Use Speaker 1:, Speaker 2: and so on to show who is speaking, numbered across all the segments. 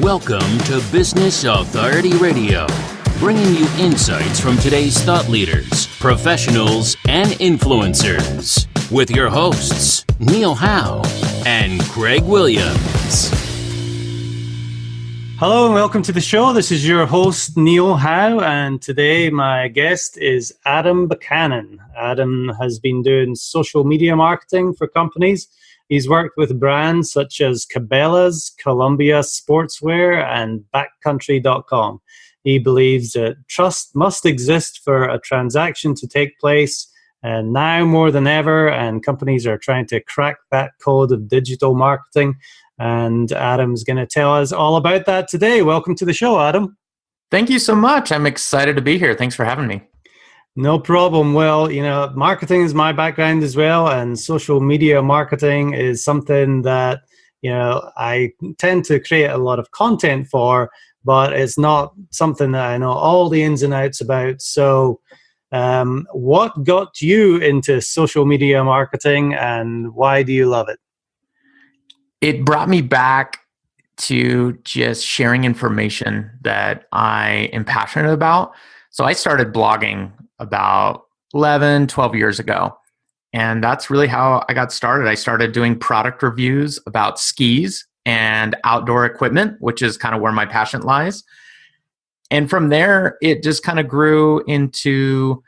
Speaker 1: Welcome to Business Authority Radio, bringing you insights from today's thought leaders, professionals, and influencers. With your hosts, Neil Howe and Craig Williams.
Speaker 2: Hello and welcome to the show. This is your host, Neil Howe, and today my guest is Adam Buchanan. Adam has been doing social media marketing for companies. He's worked with brands such as Cabela's, Columbia Sportswear, and Backcountry.com. He believes that trust must exist for a transaction to take place, and now more than ever, and companies are trying to crack that code of digital marketing. And Adam's going to tell us all about that today. Welcome to the show, Adam.
Speaker 3: Thank you so much. I'm excited to be here. Thanks for having me.
Speaker 2: No problem. Well, marketing is my background as well, and social media marketing is something that, I tend to create a lot of content for, but it's not something that I know all the ins and outs about. So what got you into social media marketing and why do you love it?
Speaker 3: It brought me back to just sharing information that I am passionate about. So I started blogging about 11, 12 years ago. And that's really how I got started. I started doing product reviews about skis and outdoor equipment, which is kind of where my passion lies. And from there, it just kind of grew into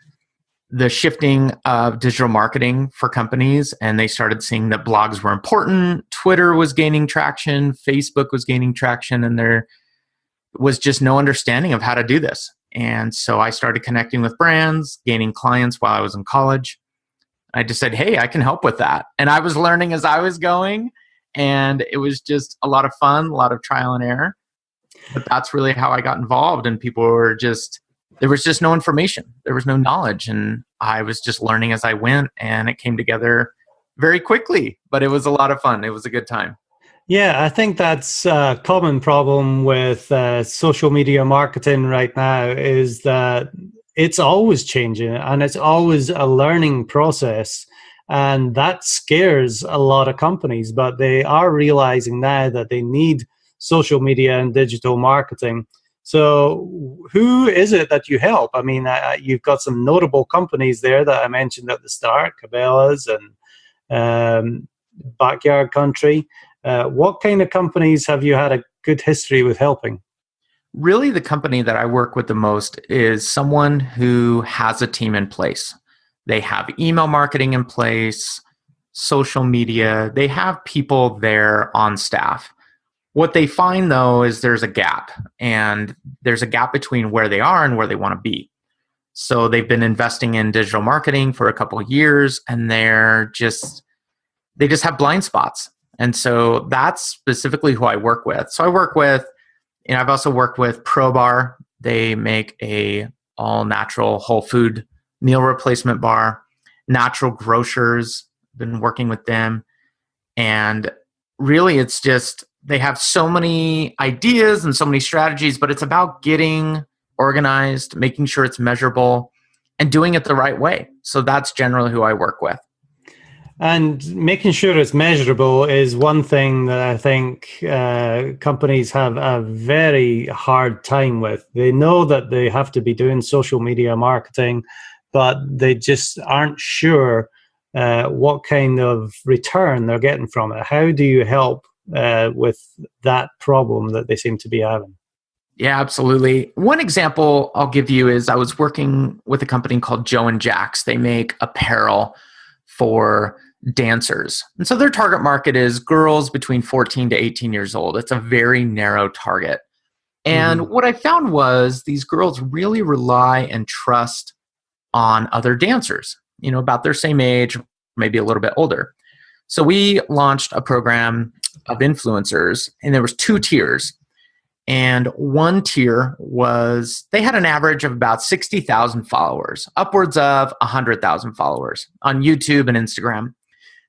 Speaker 3: the shifting of digital marketing for companies. And they started seeing that blogs were important. Twitter was gaining traction. Facebook was gaining traction. And there was just no understanding of how to do this. And so I started connecting with brands, gaining clients while I was in college. I just said, hey, I can help with that. And I was learning as I was going. And it was just a lot of fun, a lot of trial and error. But that's really how I got involved. And people were there was just no information. There was no knowledge. And I was just learning as I went. And it came together very quickly. But it was a lot of fun. It was a good time.
Speaker 2: Yeah, I think that's a common problem with social media marketing right now is that it's always changing and it's always a learning process. And that scares a lot of companies, but they are realizing now that they need social media and digital marketing. So who is it that you help? I mean, you've got some notable companies there that I mentioned at the start, Cabela's and Backyard Country. What kind of companies have you had a good history with helping?
Speaker 3: Really, the company that I work with the most is someone who has a team in place. They have email marketing in place, social media. They have people there on staff. What they find, though, is there's a gap. And there's a gap between where they are and where they want to be. So they've been investing in digital marketing for a couple of years, and they just have blind spots. And so that's specifically who I work with. So I work with, I've also worked with ProBar. They make a all-natural whole food meal replacement bar. Natural Grocers, been working with them. And really it's just, they have so many ideas and so many strategies, but it's about getting organized, making sure it's measurable, and doing it the right way. So that's generally who I work with.
Speaker 2: And making sure it's measurable is one thing that I think companies have a very hard time with. They know that they have to be doing social media marketing, but they just aren't sure what kind of return they're getting from it. How do you help with that problem that they seem to be having?
Speaker 3: Yeah, absolutely. One example I'll give you is I was working with a company called Joe and Jack's. They make apparel for dancers. And so their target market is girls between 14 to 18 years old. It's a very narrow target. And what I found was these girls really rely and trust on other dancers, about their same age, maybe a little bit older. So we launched a program of influencers, and there was 2 tiers. And one tier was, they had an average of about 60,000 followers, upwards of 100,000 followers on YouTube and Instagram.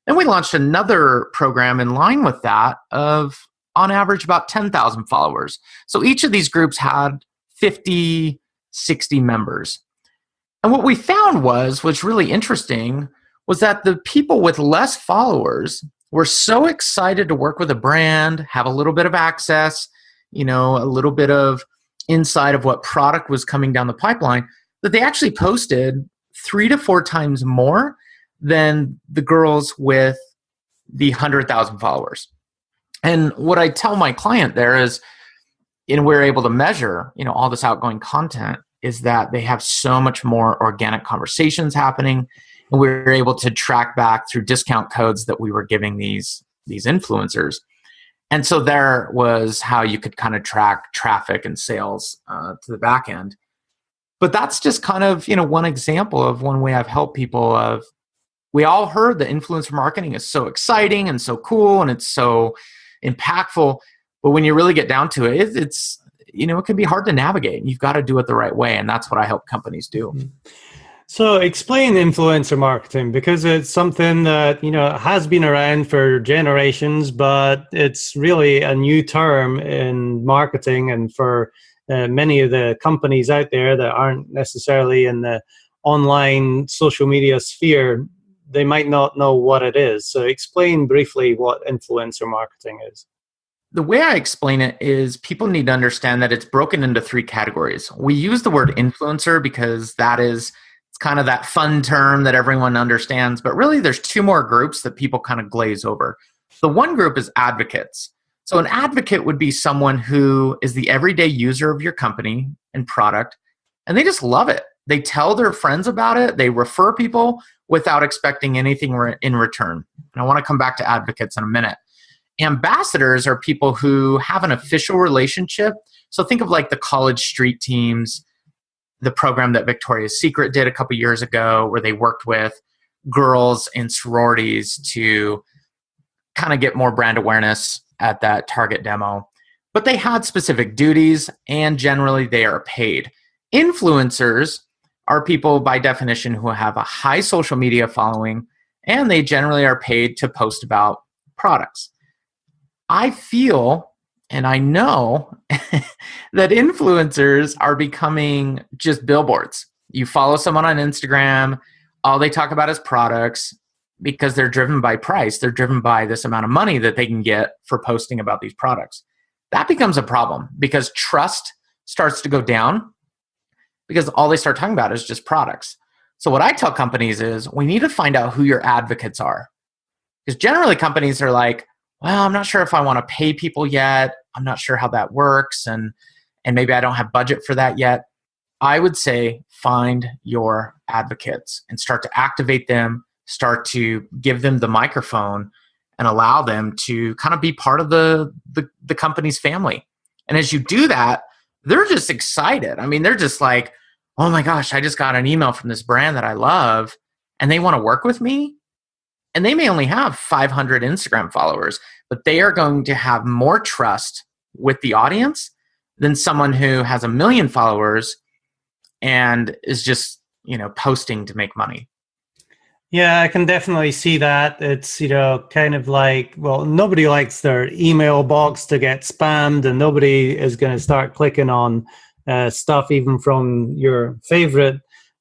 Speaker 3: Then we launched another program in line with that of, on average, about 10,000 followers. So each of these groups had 50, 60 members. And what we found was really interesting was that the people with less followers were so excited to work with a brand, have a little bit of access, a little bit of insight of what product was coming down the pipeline, that they actually posted 3 to 4 times more than the girls with the 100,000 followers. And what I tell my client there is, and we're able to measure, all this outgoing content, is that they have so much more organic conversations happening. And we were able to track back through discount codes that we were giving these influencers. And so there was how you could kind of track traffic and sales to the back end. But that's just kind of, one example of one way I've helped people of, we all heard that influencer marketing is so exciting and so cool and it's so impactful. But when you really get down to it, it's it can be hard to navigate. You've got to do it the right way. And that's what I help companies do.
Speaker 2: So explain influencer marketing, because it's something that, has been around for generations, but it's really a new term in marketing. And for many of the companies out there that aren't necessarily in the online social media sphere, they might not know what it is. So explain briefly what influencer marketing is.
Speaker 3: The way I explain it is people need to understand that it's broken into 3 categories. We use the word influencer because it's kind of that fun term that everyone understands, but really there's 2 more groups that people kind of glaze over. The one group is advocates. So an advocate would be someone who is the everyday user of your company and product, and they just love it. They tell their friends about it. They refer people without expecting anything in return. And I want to come back to advocates in a minute. Ambassadors are people who have an official relationship. So think of like the college street teams, the program that Victoria's Secret did a couple years ago, where they worked with girls in sororities to kind of get more brand awareness at that target demo. But they had specific duties, and generally they are paid. Influencers are people by definition who have a high social media following, and they generally are paid to post about products. I feel, and I know that influencers are becoming just billboards. You follow someone on Instagram, all they talk about is products because they're driven by price. They're driven by this amount of money that they can get for posting about these products. That becomes a problem because trust starts to go down because all they start talking about is just products. So what I tell companies is we need to find out who your advocates are. Because generally companies are like, well, I'm not sure if I want to pay people yet. I'm not sure how that works. And maybe I don't have budget for that yet. I would say find your advocates and start to activate them, start to give them the microphone and allow them to kind of be part of the company's family. And as you do that, they're just excited. I mean, they're just like, oh my gosh, I just got an email from this brand that I love and they want to work with me. And they may only have 500 Instagram followers, but they are going to have more trust with the audience than someone who has 1 million followers and is just, posting to make money.
Speaker 2: Yeah, I can definitely see that. It's, kind of like, well, nobody likes their email box to get spammed, and nobody is going to start clicking on stuff even from your favorite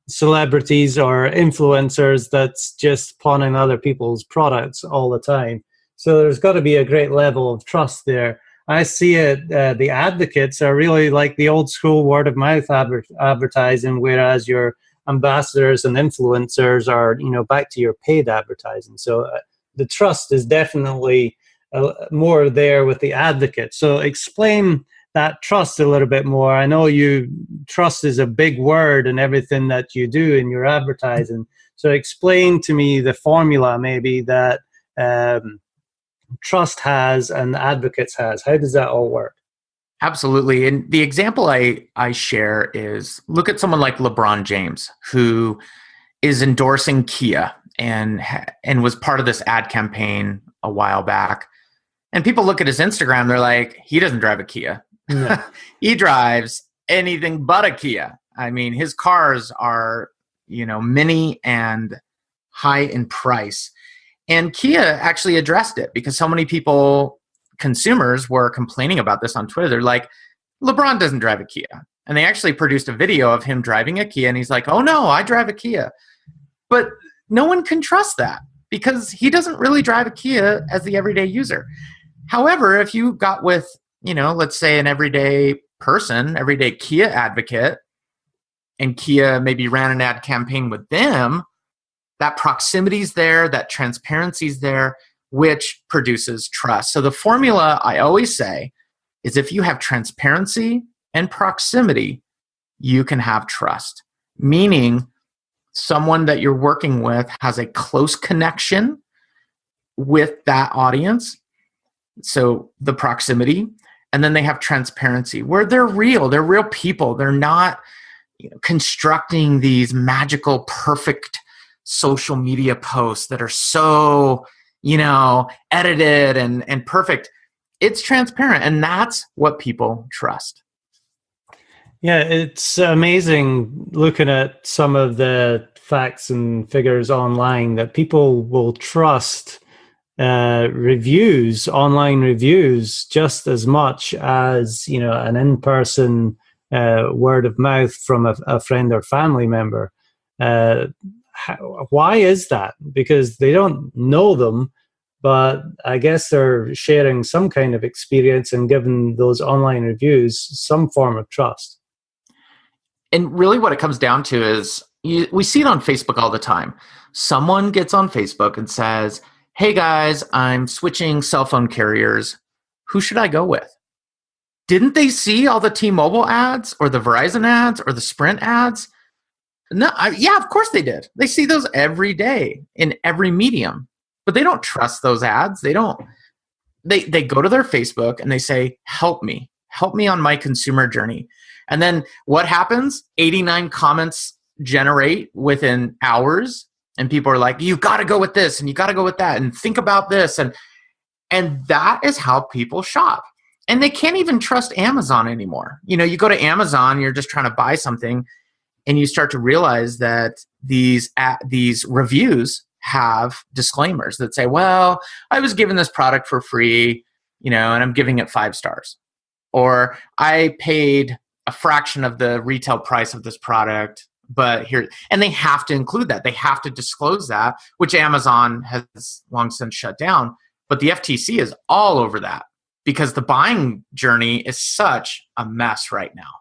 Speaker 2: celebrities or influencers that's just pawning other people's products all the time. So there's got to be a great level of trust there. I see it, the advocates are really like the old school word of mouth advertising, whereas your ambassadors and influencers are, back to your paid advertising. So the trust is definitely more there with the advocates. So explain that trust a little bit more. I know trust is a big word in everything that you do in your advertising. So explain to me the formula maybe that trust has and advocates has. How does that all work?
Speaker 3: Absolutely. And the example I share is look at someone like LeBron James, who is endorsing Kia and was part of this ad campaign a while back. And people look at his Instagram, they're like, he doesn't drive a Kia. No. He drives anything but a Kia. I mean, his cars are, mini and high in price. And Kia actually addressed it because so many consumers were complaining about this on Twitter. They're like, LeBron doesn't drive a Kia. And they actually produced a video of him driving a Kia. And he's like, oh no, I drive a Kia. But no one can trust that because he doesn't really drive a Kia as the everyday user. However, if you got with let's say an everyday person, everyday Kia advocate, and Kia maybe ran an ad campaign with them, that proximity's there, that transparency's there, which produces trust. So the formula I always say is if you have transparency and proximity, you can have trust. Meaning someone that you're working with has a close connection with that audience. So the proximity, and then they have transparency where they're real people. They're not constructing these magical, perfect social media posts that are so, edited and perfect. It's transparent, and that's what people trust.
Speaker 2: Yeah, it's amazing looking at some of the facts and figures online that people will trust online reviews, just as much as an in-person word of mouth from a friend or family member. Why is that? Because they don't know them, but I guess they're sharing some kind of experience and giving those online reviews some form of trust.
Speaker 3: And really what it comes down to is we see it on Facebook all the time. Someone gets on Facebook and says, hey guys, I'm switching cell phone carriers. Who should I go with? Didn't they see all the T-Mobile ads or the Verizon ads or the Sprint ads? No, yeah, of course they did. They see those every day in every medium, but they don't trust those ads. They go to their Facebook and they say, help me on my consumer journey. And then what happens? 89 comments generate within hours. And people are like, you got to go with this and you got to go with that and think about this. And that is how people shop. And they can't even trust Amazon anymore. You go to Amazon, you're just trying to buy something, and you start to realize that these reviews have disclaimers that say, well, I was given this product for free, and I'm giving it 5 stars. Or I paid a fraction of the retail price of this product, but here, and they have to include that. They have to disclose that, which Amazon has long since shut down. But the FTC is all over that because the buying journey is such a mess right now.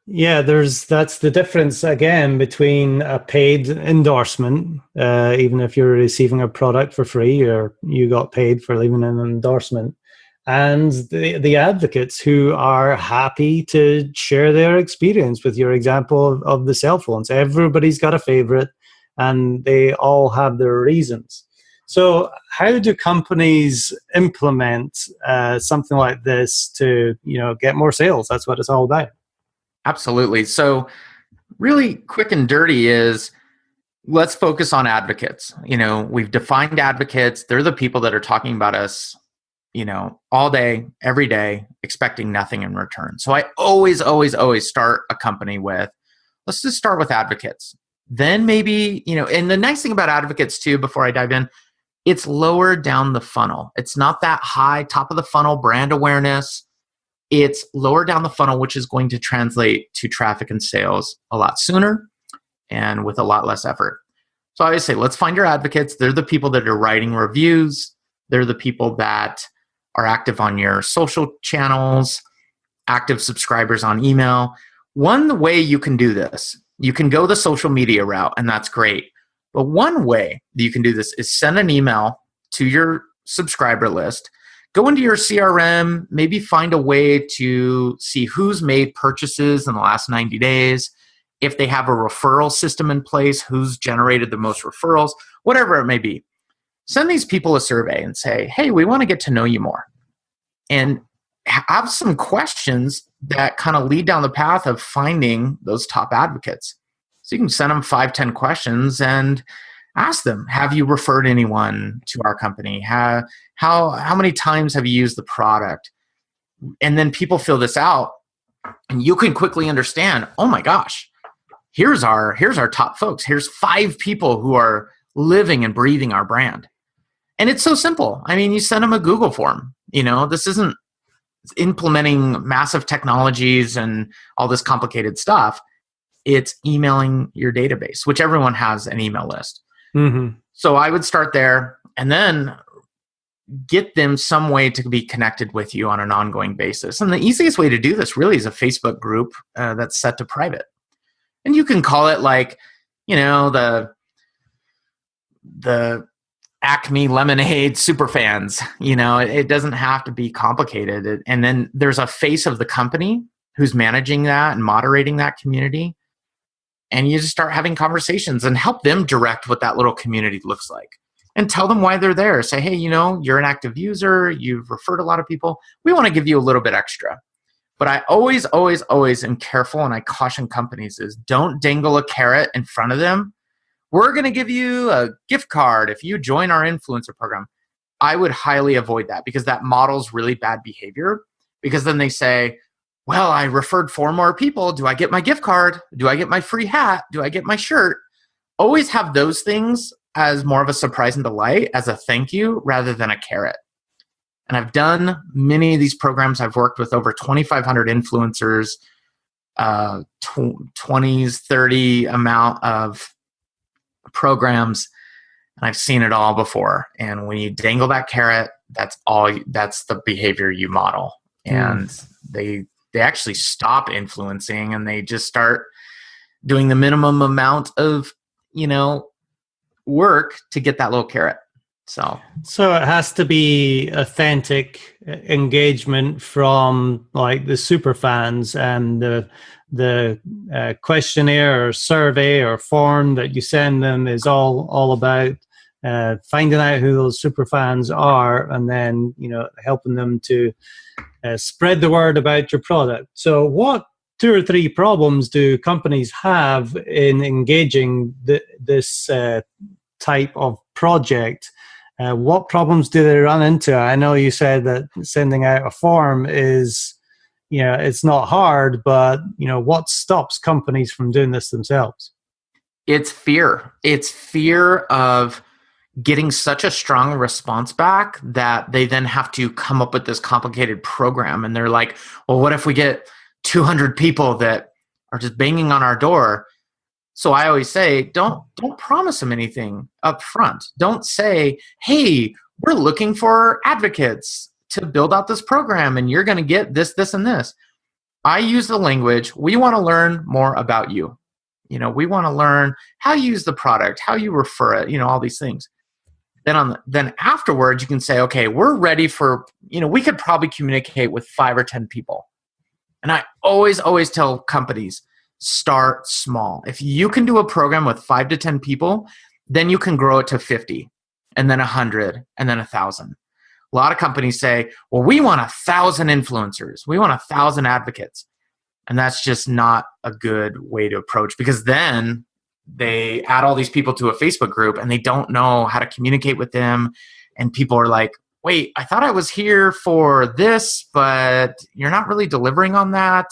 Speaker 2: Yeah, that's the difference again between a paid endorsement, even if you're receiving a product for free or you got paid for leaving an endorsement, and the advocates who are happy to share their experience with your example of the cell phones. Everybody's got a favorite and they all have their reasons. So how do companies implement something like this to get more sales? That's what it's all about.
Speaker 3: Absolutely. So really quick and dirty is let's focus on advocates. We've defined advocates. They're the people that are talking about us, all day, every day, expecting nothing in return. So I always start a company with, let's just start with advocates. Then maybe, and the nice thing about advocates too, before I dive in, it's lower down the funnel. It's not that high, top of the funnel brand awareness. It's lower down the funnel, which is going to translate to traffic and sales a lot sooner and with a lot less effort. So I always say, let's find your advocates. They're the people that are writing reviews. They're the people that are active on your social channels, active subscribers on email. One way you can do this, you can go the social media route, and that's great. But one way that you can do this is send an email to your subscriber list. Go into your CRM, maybe find a way to see who's made purchases in the last 90 days. If they have a referral system in place, who's generated the most referrals, whatever it may be. Send these people a survey and say, hey, we want to get to know you more. And have some questions that kind of lead down the path of finding those top advocates. So you can send them 5-10 questions and ask them, have you referred anyone to our company? How many times have you used the product? And then people fill this out and you can quickly understand, oh my gosh, here's our top folks. Here's 5 people who are living and breathing our brand. And it's so simple. I mean, you send them a Google form. This isn't implementing massive technologies and all this complicated stuff. It's emailing your database, which everyone has an email list. Mm-hmm. So I would start there. And then get them some way to be connected with you on an ongoing basis. And the easiest way to do this really is a Facebook group that's set to private. And you can call it like, the Acme Lemonade Superfans. It doesn't have to be complicated. And then there's a face of the company who's managing that and moderating that community. And you just start having conversations and help them direct what that little community looks like. And tell them why they're there. Say, hey, you're an active user. You've referred a lot of people. We want to give you a little bit extra. But I always, always, always am careful, and I caution companies is don't dangle a carrot in front of them. We're going to give you a gift card if you join our influencer program. I would highly avoid that because that models really bad behavior. Because then they say, well, I referred 4 more people. Do I get my gift card? Do I get my free hat? Do I get my shirt? Always have those things as more of a surprise and delight, as a thank you, rather than a carrot. And I've done many of these programs. I've worked with over 2,500 influencers, 20s, 30 amount of programs, and I've seen it all before. And when you dangle that carrot, that's the behavior you model. And they actually stop influencing and they just start doing the minimum amount of, work to get that little carrot. So
Speaker 2: it has to be authentic engagement from like the super fans, and the questionnaire or survey or form that you send them is all about finding out who those super fans are, and then helping them to spread the word about your product. So what 2 or 3 problems do companies have in engaging this type of project? What problems do they run into? I know you said that sending out a form is, it's not hard, but, what stops companies from doing this themselves?
Speaker 3: It's fear. It's fear of getting such a strong response back that they then have to come up with this complicated program. And they're like, well, what if we get 200 people that are just banging on our door? So I always say, don't promise them anything up front. Don't say, hey, we're looking for advocates to build out this program and you're going to get this, this, and this. I use the language, we want to learn more about you. We want to learn how you use the product, how you refer it, all these things. Then afterwards, you can say, okay, we're ready for, we could probably communicate with 5 or 10 people. And I always tell companies, start small. If you can do a program with 5 to 10 people, then you can grow it to 50 and then 100 and then 1,000. A lot of companies say, well, we want 1,000 influencers. We want 1,000 advocates. And that's just not a good way to approach, because then they add all these people to a Facebook group and they don't know how to communicate with them. And people are like, wait, I thought I was here for this, but you're not really delivering on that.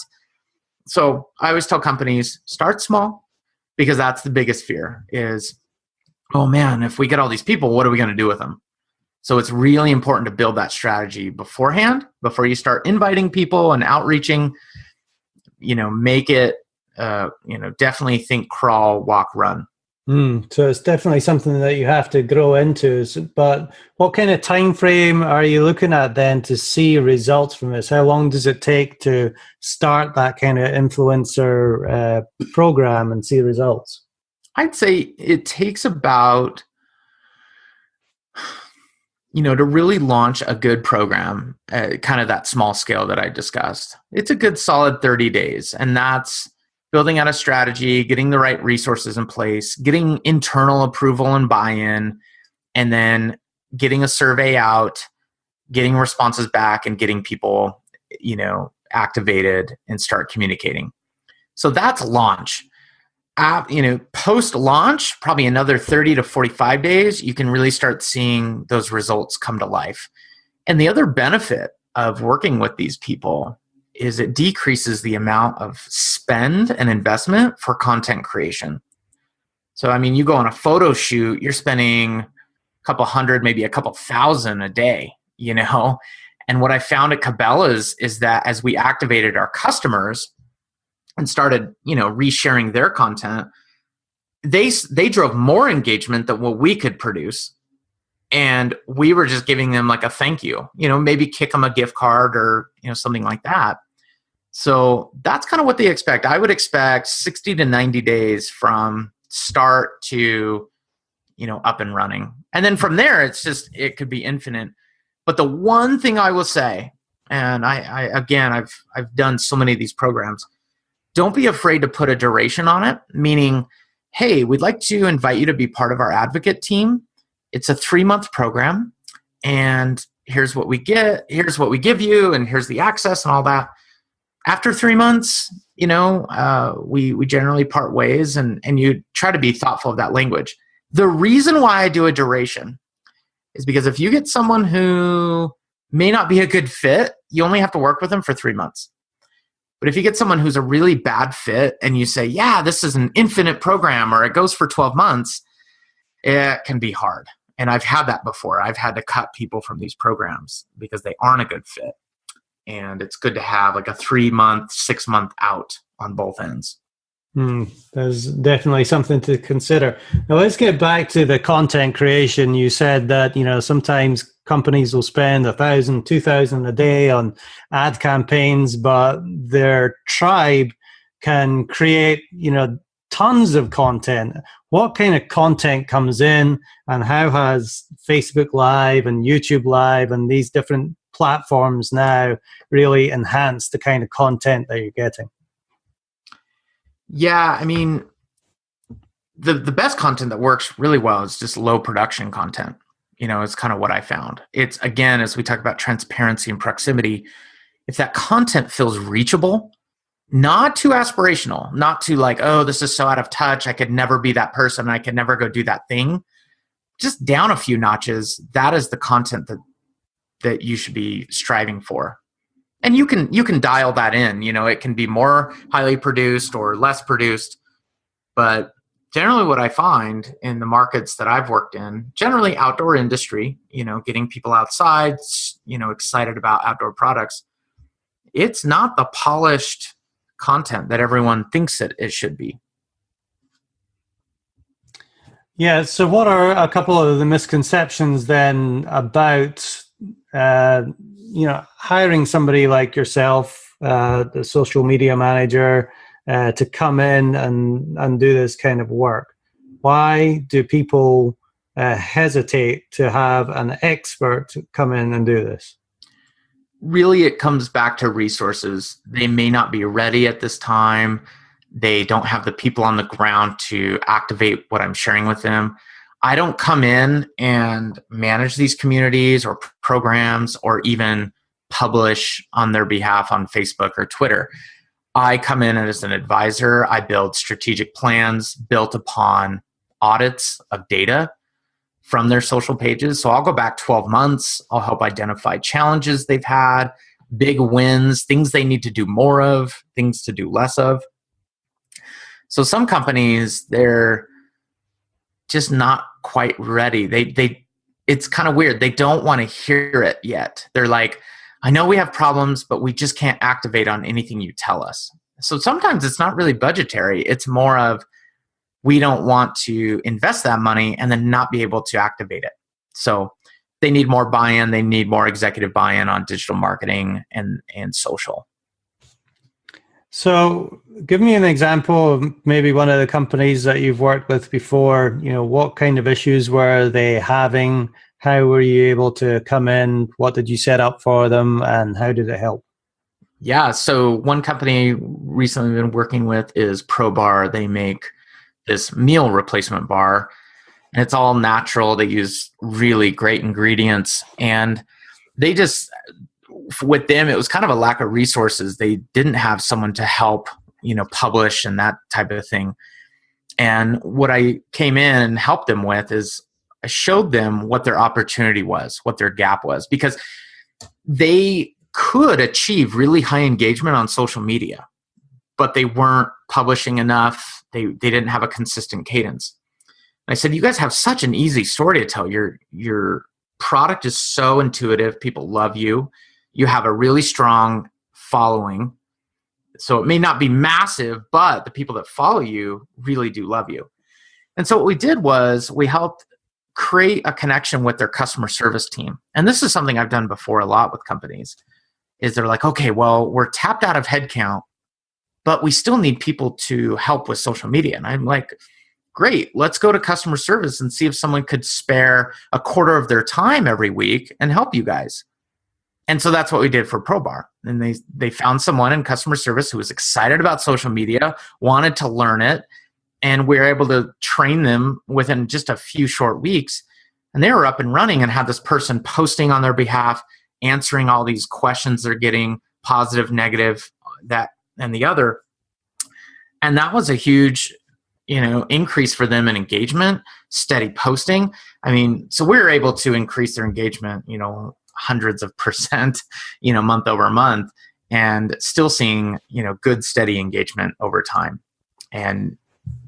Speaker 3: So I always tell companies, start small, because that's the biggest fear is, oh man, if we get all these people, what are we going to do with them? So it's really important to build that strategy beforehand, before you start inviting people and outreaching. Make it, definitely think crawl, walk, run.
Speaker 2: So it's definitely something that you have to grow into. But what kind of time frame are you looking at then to see results from this? How long does it take to start that kind of influencer program and see results?
Speaker 3: I'd say it takes about, to really launch a good program, kind of that small scale that I discussed. It's a good solid 30 days. And that's building out a strategy, getting the right resources in place, getting internal approval and buy-in, and then getting a survey out, getting responses back, and getting people, activated and start communicating. So that's launch. Post-launch, probably another 30 to 45 days, you can really start seeing those results come to life. And the other benefit of working with these people is it decreases the amount of spend and investment for content creation. So, you go on a photo shoot, you're spending a couple hundred, maybe a couple thousand a day, And what I found at Cabela's is that as we activated our customers and started, resharing their content, they drove more engagement than what we could produce. And we were just giving them like a thank you, maybe kick them a gift card or, something like that. So that's kind of what they expect. I would expect 60 to 90 days from start to, up and running. And then from there, it could be infinite. But the one thing I will say, and I've done so many of these programs, don't be afraid to put a duration on it, meaning, hey, we'd like to invite you to be part of our advocate team. It's a 3-month program, and here's what we get, here's what we give you, and here's the access and all that. After 3 months, we generally part ways, and you try to be thoughtful of that language. The reason why I do a duration is because if you get someone who may not be a good fit, you only have to work with them for 3 months. But if you get someone who's a really bad fit and you say, yeah, this is an infinite program or it goes for 12 months, it can be hard. And I've had that before. I've had to cut people from these programs because they aren't a good fit. And it's good to have like a 3-month, 6-month out on both ends.
Speaker 2: There's definitely something to consider. Now let's get back to the content creation. You said that, sometimes companies will spend $1,000, $2,000 a day on ad campaigns, but their tribe can create, tons of content. What kind of content comes in, and how has Facebook Live and YouTube Live and these different platforms now really enhanced the kind of content that you're getting?
Speaker 3: Yeah, I mean, the best content that works really well is just low production content. It's kind of what I found. It's, again, as we talk about transparency and proximity, if that content feels reachable, not too aspirational, not too like, oh, this is so out of touch, I could never be that person, I could never go do that thing. Just down a few notches, that is the content that you should be striving for. And you can dial that in. It can be more highly produced or less produced. But generally what I find in the markets that I've worked in, generally outdoor industry, getting people outside, excited about outdoor products, it's not the polished content that everyone thinks it should be.
Speaker 2: Yeah. So what are a couple of the misconceptions then about hiring somebody like yourself, the social media manager, to come in and do this kind of work? Why do people hesitate to have an expert come in and do this?
Speaker 3: Really, it comes back to resources. They may not be ready at this time. They don't have the people on the ground to activate what I'm sharing with them. I don't come in and manage these communities or programs or even publish on their behalf on Facebook or Twitter. I come in as an advisor. I build strategic plans built upon audits of data from their social pages. So I'll go back 12 months. I'll help identify challenges they've had, big wins, things they need to do more of, things to do less of. So some companies, they're just not quite ready. It's kind of weird. They don't want to hear it yet. They're like, I know we have problems, but we just can't activate on anything you tell us. So sometimes it's not really budgetary. It's more of, we don't want to invest that money and then not be able to activate it. So they need more buy-in. They need more executive buy-in on digital marketing and social.
Speaker 2: So give me an example of maybe one of the companies that you've worked with before. What kind of issues were they having? How were you able to come in? What did you set up for them, and how did it help?
Speaker 3: Yeah, so one company recently been working with is ProBar. They make this meal replacement bar, and it's all natural. They use really great ingredients, and they just, with them, it was kind of a lack of resources. They didn't have someone to help, publish and that type of thing. And what I came in and helped them with is I showed them what their opportunity was, what their gap was, because they could achieve really high engagement on social media, but they weren't publishing enough. They didn't have a consistent cadence. And I said, you guys have such an easy story to tell. Your product is so intuitive. People love you. You have a really strong following. So it may not be massive, but the people that follow you really do love you. And so what we did was we helped create a connection with their customer service team. And this is something I've done before a lot with companies, is they're like, okay, well, we're tapped out of headcount, but we still need people to help with social media. And I'm like, great, let's go to customer service and see if someone could spare a quarter of their time every week and help you guys. And so that's what we did for ProBar. And they found someone in customer service who was excited about social media, wanted to learn it, and we were able to train them within just a few short weeks. And they were up and running and had this person posting on their behalf, answering all these questions they're getting, positive, negative, that and the other. And that was a huge, increase for them in engagement, steady posting. I mean, so we were able to increase their engagement, hundreds of %, month over month, and still seeing, good, steady engagement over time. And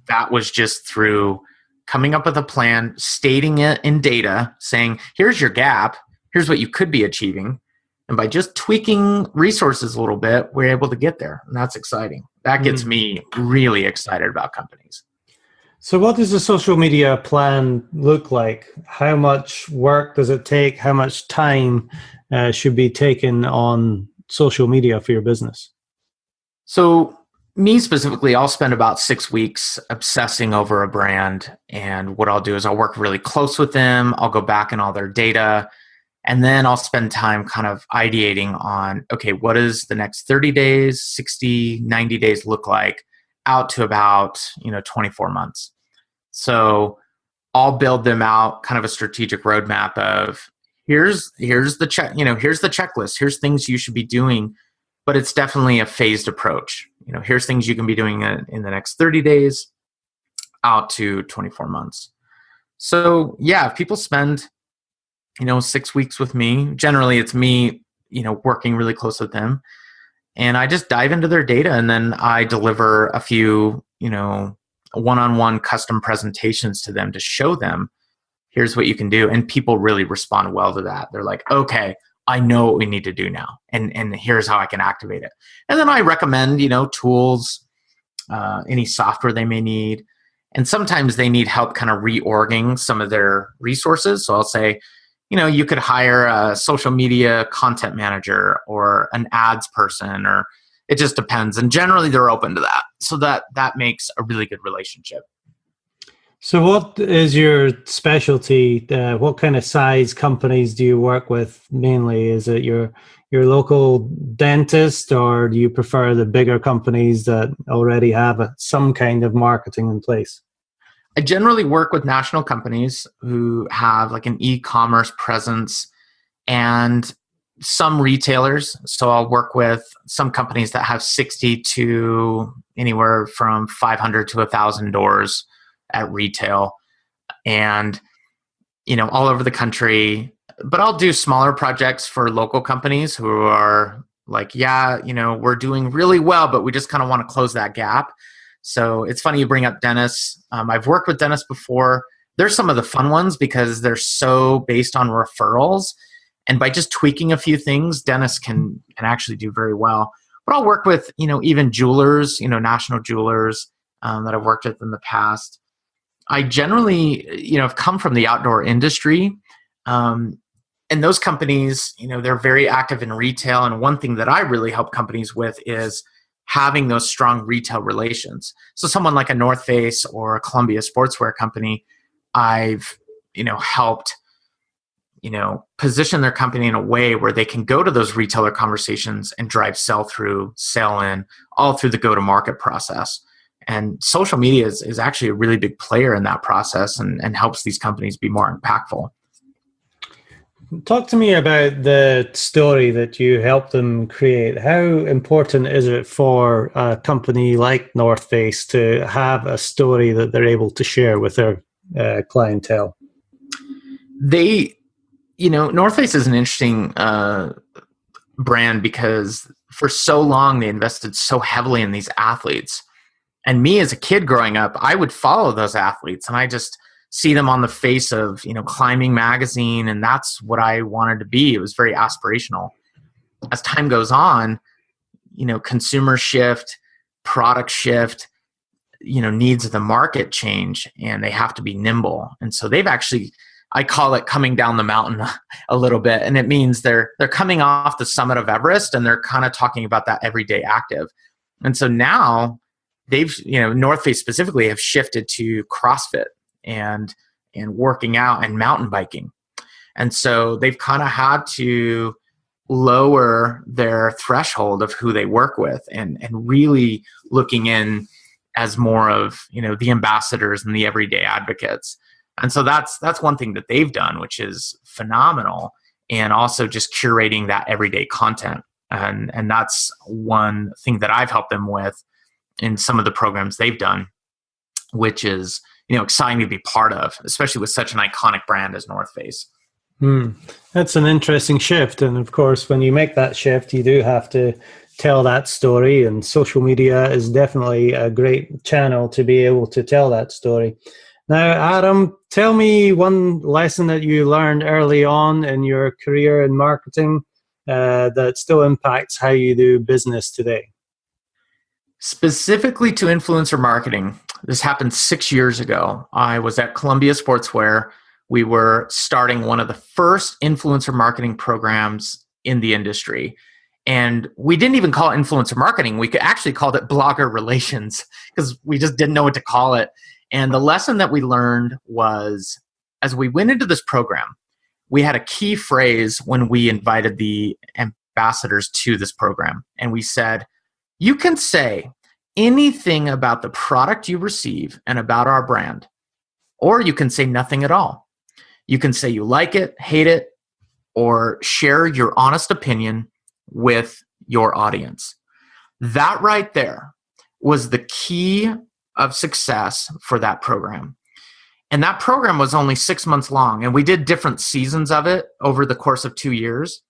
Speaker 3: that was just through coming up with a plan, stating it in data, saying, here's your gap, here's what you could be achieving. And by just tweaking resources a little bit, we're able to get there. And that's exciting. That gets me really excited about companies.
Speaker 2: So what does a social media plan look like? How much work does it take? How much time should be taken on social media for your business?
Speaker 3: So me specifically, I'll spend about 6 weeks obsessing over a brand. And what I'll do is I'll work really close with them. I'll go back in all their data. And then I'll spend time kind of ideating on, okay, what does the next 30 days, 60, 90 days look like out to about, 24 months. So I'll build them out kind of a strategic roadmap of here's the check, here's the checklist, here's things you should be doing, but it's definitely a phased approach. Here's things you can be doing in the next 30 days out to 24 months. So yeah, if people spend 6 weeks with me, generally it's me, working really close with them, and I just dive into their data, and then I deliver a few, one-on-one custom presentations to them to show them, here's what you can do. And people really respond well to that. They're like, okay, I know what we need to do now, and here's how I can activate it. And then I recommend, tools, any software they may need. And sometimes they need help kind of reorging some of their resources. So I'll say, you could hire a social media content manager or an ads person, or it just depends. And generally they're open to that. So that makes a really good relationship.
Speaker 2: So what is your specialty? What kind of size companies do you work with mainly? Is it your local dentist, or do you prefer the bigger companies that already have some kind of marketing in place?
Speaker 3: I generally work with national companies who have like an e-commerce presence and some retailers. So I'll work with some companies that have 60 to anywhere from 500 to 1,000 doors at retail, and all over the country. But I'll do smaller projects for local companies who are like, we're doing really well, but we just kind of want to close that gap. So it's funny you bring up dentists. I've worked with dentists before. They're some of the fun ones because they're so based on referrals. And by just tweaking a few things, dentists can actually do very well. But I'll work with, even jewelers, national jewelers that I've worked with in the past. I generally, have come from the outdoor industry. And those companies, they're very active in retail. And one thing that I really help companies with is having those strong retail relations. So someone like a North Face or a Columbia sportswear company, I've, helped, position their company in a way where they can go to those retailer conversations and drive sell-through, sell-in, all through the go-to-market process. And social media is actually a really big player in that process and helps these companies be more impactful.
Speaker 2: Talk to me about the story that you helped them create. How important is it for a company like North Face to have a story that they're able to share with their clientele?
Speaker 3: North Face is an interesting brand because for so long they invested so heavily in these athletes. And me as a kid growing up, I would follow those athletes, and I just see them on the face of, Climbing magazine, and that's what I wanted to be. It was very aspirational. As time goes on, consumer shift, product shift, needs of the market change, and they have to be nimble. And so they've actually, I call it coming down the mountain a little bit. And it means they're coming off the summit of Everest and they're kind of talking about that everyday active. And so now they've, North Face specifically have shifted to CrossFit and working out and mountain biking. And so they've kind of had to lower their threshold of who they work with and really looking in as more of, the ambassadors and the everyday advocates. And so that's one thing that they've done, which is phenomenal. And also just curating that everyday content. And that's one thing that I've helped them with in some of the programs they've done, which is, exciting to be part of, especially with such an iconic brand as North Face.
Speaker 2: That's an interesting shift. And of course, when you make that shift, you do have to tell that story. And social media is definitely a great channel to be able to tell that story. Now, Adam, tell me one lesson that you learned early on in your career in marketing that still impacts how you do business today.
Speaker 3: Specifically to influencer marketing, this happened 6 years ago. I was at Columbia Sportswear. We were starting one of the first influencer marketing programs in the industry. And we didn't even call it influencer marketing. We actually called it blogger relations because we just didn't know what to call it. And the lesson that we learned was, as we went into this program, we had a key phrase when we invited the ambassadors to this program. And we said, you can say anything about the product you receive and about our brand, or you can say nothing at all. You can say you like it, hate it, or share your honest opinion with your audience. That right there was the key of success for that program. And that program was only 6 months long, and we did different seasons of it over the course of 2 years.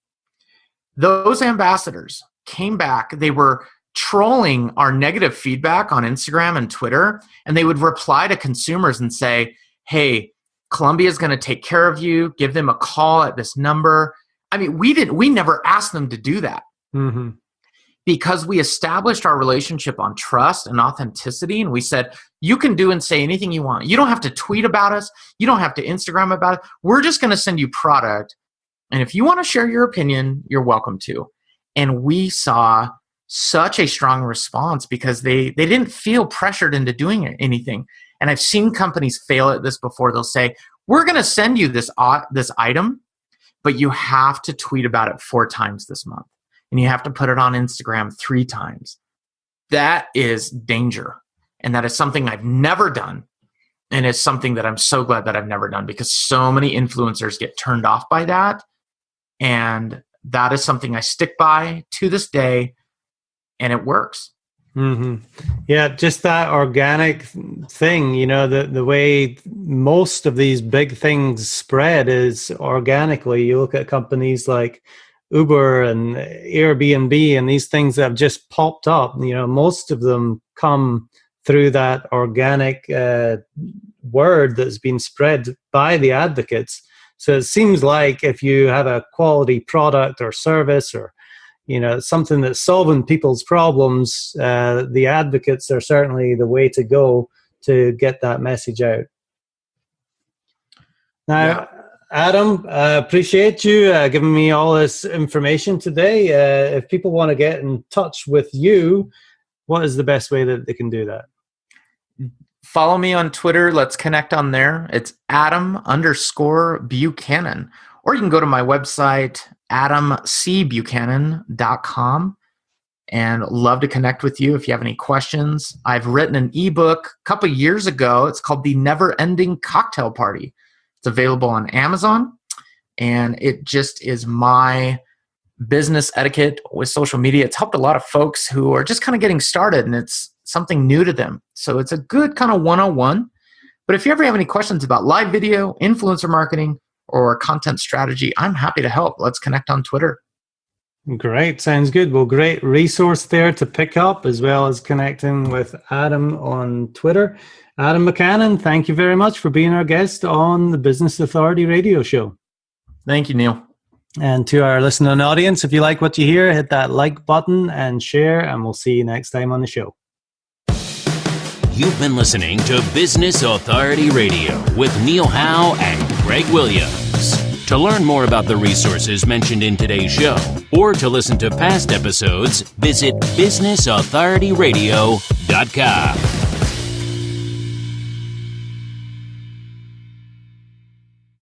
Speaker 3: Those ambassadors came back. They were trolling our negative feedback on Instagram and Twitter, and they would reply to consumers and say, hey, Columbia is going to take care of you. Give them a call at this number. I mean, we never asked them to do that. Mm-hmm. Because we established our relationship on trust and authenticity. And we said, you can do and say anything you want. You don't have to tweet about us. You don't have to Instagram about it. We're just going to send you product. And if you want to share your opinion, you're welcome to. And we saw such a strong response because they didn't feel pressured into doing anything. And I've seen companies fail at this before. They'll say, we're going to send you this item, but you have to tweet about it 4 times this month. And you have to put it on Instagram 3 times. That is danger. And that is something I've never done. And it's something that I'm so glad that I've never done because so many influencers get turned off by that. And that is something I stick by to this day. And it works.
Speaker 2: Mm-hmm. Yeah, just that organic thing, the way most of these big things spread is organically. You look at companies like Uber and Airbnb and these things that have just popped up, most of them come through that organic word that's been spread by the advocates. So it seems like if you have a quality product or service or, something that's solving people's problems, the advocates are certainly the way to go to get that message out. Now, yeah. Adam, appreciate you giving me all this information today. If people want to get in touch with you, what is the best way that they can do that?
Speaker 3: Follow me on Twitter. Let's connect on there. It's Adam_Buchanan. Or you can go to my website, adamcbuchanan.com. And love to connect with you if you have any questions. I've written an ebook a couple of years ago. It's called The Never Ending Cocktail Party. It's available on Amazon, and it just is my business etiquette with social media. It's helped a lot of folks who are just kind of getting started, and it's something new to them. So it's a good kind of 101. But if you ever have any questions about live video, influencer marketing, or content strategy, I'm happy to help. Let's connect on Twitter.
Speaker 2: Great. Sounds good. Well, great resource there to pick up, as well as connecting with Adam on Twitter. Adam Buchanan, thank you very much for being our guest on the Business Authority Radio Show.
Speaker 3: Thank you, Neil.
Speaker 2: And to our listening audience, if you like what you hear, hit that like button and share, and we'll see you next time on the show.
Speaker 1: You've been listening to Business Authority Radio with Neil Howe and Greg Williams. To learn more about the resources mentioned in today's show or to listen to past episodes, visit businessauthorityradio.com.